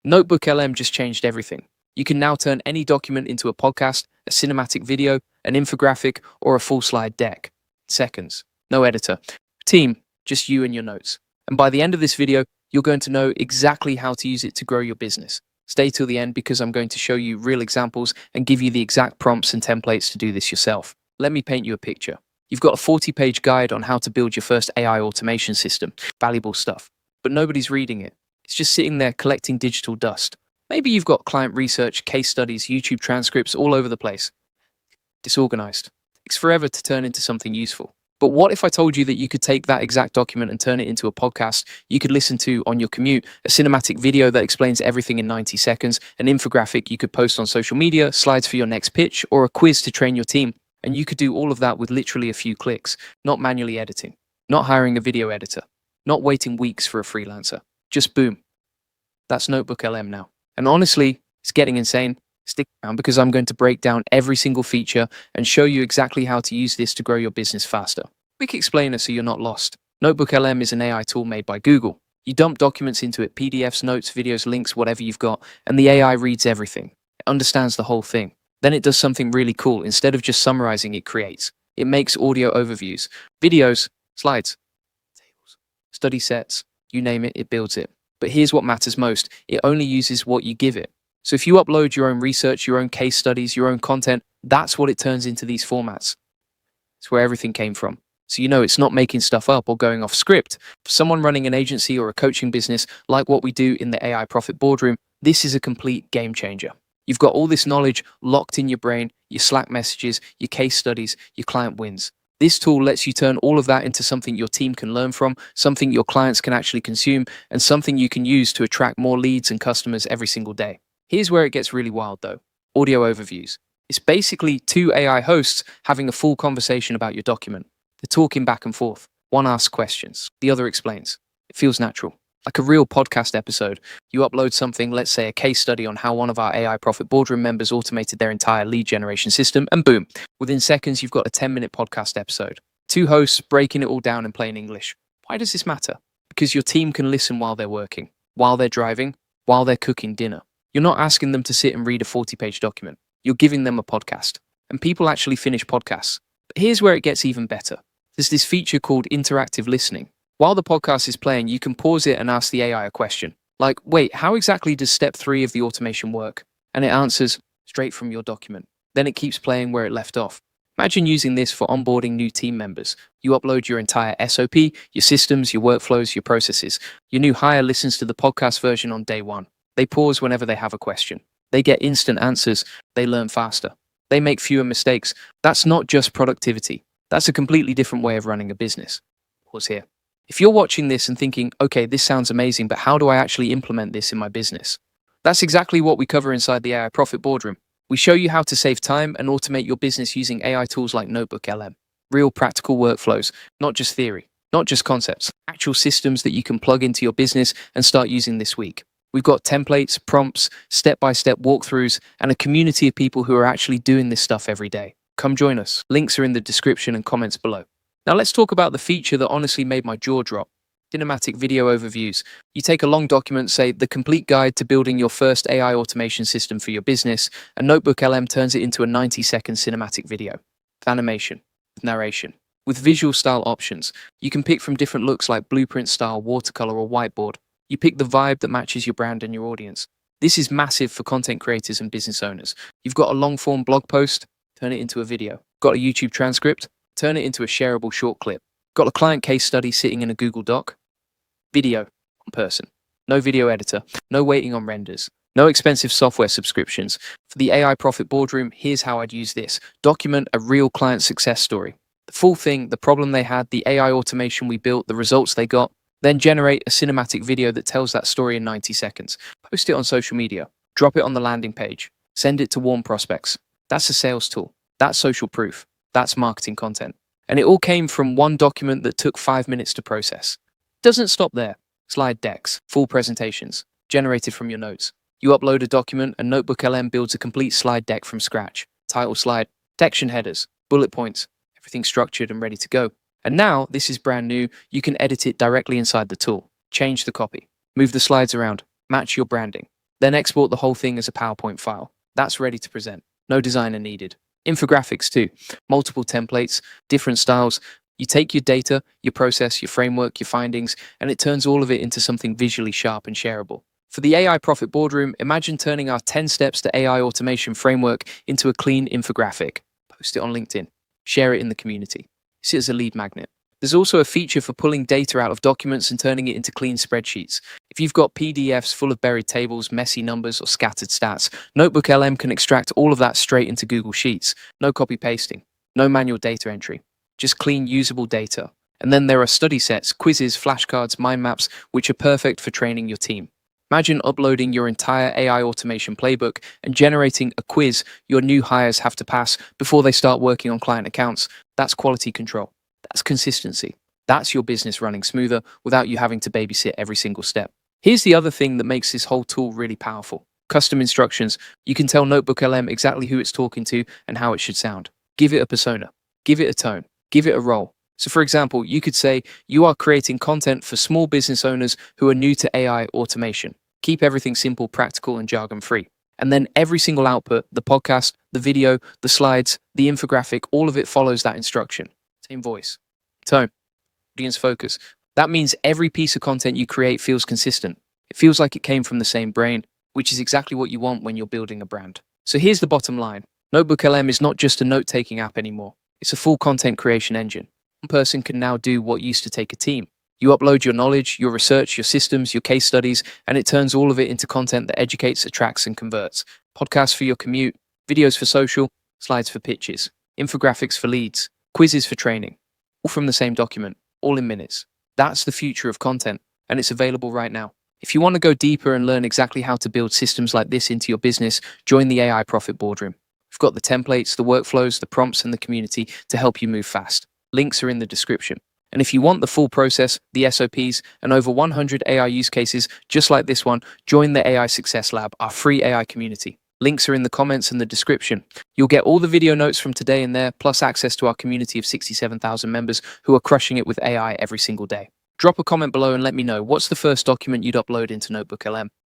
NotebookLM just changed everything. You can now turn any document into a podcast, a cinematic video, an infographic, or a full slide deck. Seconds. No editor. Team, just you and your notes. And by the end of this video, you're going to know exactly how to use it to grow your business. Stay till the end because I'm going to show you real examples and give you the exact prompts and templates to do this yourself. Let me paint you a picture. You've got a 40-page guide on how to build your first AI automation system. Valuable stuff. But nobody's reading it. It's just sitting there collecting digital dust. Maybe you've got client research, case studies, YouTube transcripts all over the place. Disorganized. Takes forever to turn into something useful. But what if I told you that you could take that exact document and turn it into a podcast you could listen to on your commute, a cinematic video that explains everything in 90 seconds, an infographic you could post on social media, slides for your next pitch, or a quiz to train your team? And you could do all of that with literally a few clicks, not manually editing, not hiring a video editor, not waiting weeks for a freelancer. Just boom. That's NotebookLM now. And honestly, it's getting insane. Stick around because I'm going to break down every single feature and show you exactly how to use this to grow your business faster. Quick explainer so you're not lost. NotebookLM is an AI tool made by Google. You dump documents into it, PDFs, notes, videos, links, whatever you've got, and the AI reads everything. It understands the whole thing. Then it does something really cool. Instead of just summarizing, it creates. It makes audio overviews, videos, slides, tables, study sets, you name it, it builds it. But here's what matters most. It only uses what you give it. So if you upload your own research, your own case studies, your own content, that's what it turns into these formats. It's where everything came from. So you know it's not making stuff up or going off script. For someone running an agency or a coaching business like what we do in the AI Profit Boardroom, this is a complete game changer. You've got all this knowledge locked in your brain, your Slack messages, your case studies, your client wins. This tool lets you turn all of that into something your team can learn from, something your clients can actually consume, and something you can use to attract more leads and customers every single day. Here's where it gets really wild though. Audio overviews. It's basically two AI hosts having a full conversation about your document. They're talking back and forth. One asks questions, the other explains. It feels natural. Like a real podcast episode. You upload something, let's say a case study on how one of our AI Profit Boardroom members automated their entire lead generation system, and boom, within seconds you've got a 10-minute podcast episode. Two hosts breaking it all down in plain English. Why does this matter? Because your team can listen while they're working, while they're driving, while they're cooking dinner. You're not asking them to sit and read a 40-page document. You're giving them a podcast. And people actually finish podcasts. But here's where it gets even better. There's this feature called interactive listening. While the podcast is playing, you can pause it and ask the AI a question. Like, wait, how exactly does step 3 of the automation work? And it answers straight from your document. Then it keeps playing where it left off. Imagine using this for onboarding new team members. You upload your entire SOP, your systems, your workflows, your processes. Your new hire listens to the podcast version on day 1. They pause whenever they have a question. They get instant answers. They learn faster. They make fewer mistakes. That's not just productivity. That's a completely different way of running a business. Pause here. If you're watching this and thinking, okay, this sounds amazing, but how do I actually implement this in my business? That's exactly what we cover inside the AI Profit Boardroom. We show you how to save time and automate your business using AI tools like NotebookLM. Real practical workflows, not just theory, not just concepts, actual systems that you can plug into your business and start using this week. We've got templates, prompts, step-by-step walkthroughs, and a community of people who are actually doing this stuff every day. Come join us. Links are in the description and comments below. Now let's talk about the feature that honestly made my jaw drop. Cinematic video overviews. You take a long document, say the complete guide to building your first AI automation system for your business, and NotebookLM turns it into a 90-second cinematic video. With animation, with narration, with visual style options. You can pick from different looks like blueprint style, watercolor, or whiteboard. You pick the vibe that matches your brand and your audience. This is massive for content creators and business owners. You've got a long-form blog post, turn it into a video. Got a YouTube transcript, turn it into a shareable short clip. Got a client case study sitting in a Google Doc. Video on person. No video editor, no waiting on renders, no expensive software subscriptions. For the AI Profit Boardroom, here's how I'd use this. Document a real client success story. The full thing, the problem they had, the AI automation we built, the results they got. Then generate a cinematic video that tells that story in 90 seconds. Post it on social media. Drop it on the landing page. Send it to warm prospects. That's a sales tool. That's social proof. That's marketing content. And it all came from one document that took 5 minutes to process. Doesn't stop there. Slide decks, full presentations, generated from your notes. You upload a document and NotebookLM builds a complete slide deck from scratch. Title slide, section headers, bullet points, everything structured and ready to go. And now, this is brand new, you can edit it directly inside the tool. Change the copy, move the slides around, match your branding. Then export the whole thing as a PowerPoint file. That's ready to present. No designer needed. Infographics too. Multiple templates, different styles. You take your data, your process, your framework, your findings, and it turns all of it into something visually sharp and shareable. For the AI Profit Boardroom, imagine turning our 10 steps to AI automation framework into a clean infographic. Post it on LinkedIn. Share it in the community. Use it as a lead magnet. There's also a feature for pulling data out of documents and turning it into clean spreadsheets. If you've got PDFs full of buried tables, messy numbers, or scattered stats, NotebookLM can extract all of that straight into Google Sheets. No copy pasting, no manual data entry, just clean, usable data. And then there are study sets, quizzes, flashcards, mind maps, which are perfect for training your team. Imagine uploading your entire AI automation playbook and generating a quiz your new hires have to pass before they start working on client accounts. That's quality control. That's consistency. That's your business running smoother without you having to babysit every single step. Here's the other thing that makes this whole tool really powerful. Custom instructions. You can tell NotebookLM exactly who it's talking to and how it should sound. Give it a persona. Give it a tone. Give it a role. So for example, you could say, you are creating content for small business owners who are new to AI automation. Keep everything simple, practical, and jargon-free. And then every single output, the podcast, the video, the slides, the infographic, all of it follows that instruction. Same voice, tone, audience focus. That means every piece of content you create feels consistent. It feels like it came from the same brain, which is exactly what you want when you're building a brand. So here's the bottom line. NotebookLM is not just a note-taking app anymore. It's a full content creation engine. One person can now do what used to take a team. You upload your knowledge, your research, your systems, your case studies, and it turns all of it into content that educates, attracts, and converts. Podcasts for your commute, videos for social, slides for pitches, infographics for leads, quizzes for training, all from the same document, all in minutes. That's the future of content, and it's available right now. If you want to go deeper and learn exactly how to build systems like this into your business, join the AI Profit Boardroom. We've got the templates, the workflows, the prompts, and the community to help you move fast. Links are in the description. And if you want the full process, the SOPs, and over 100 AI use cases just like this one, join the AI Success Lab, our free AI community. Links are in the comments and the description. You'll get all the video notes from today in there, plus access to our community of 67,000 members who are crushing it with AI every single day. Drop a comment below and let me know, what's the first document you'd upload into NotebookLM?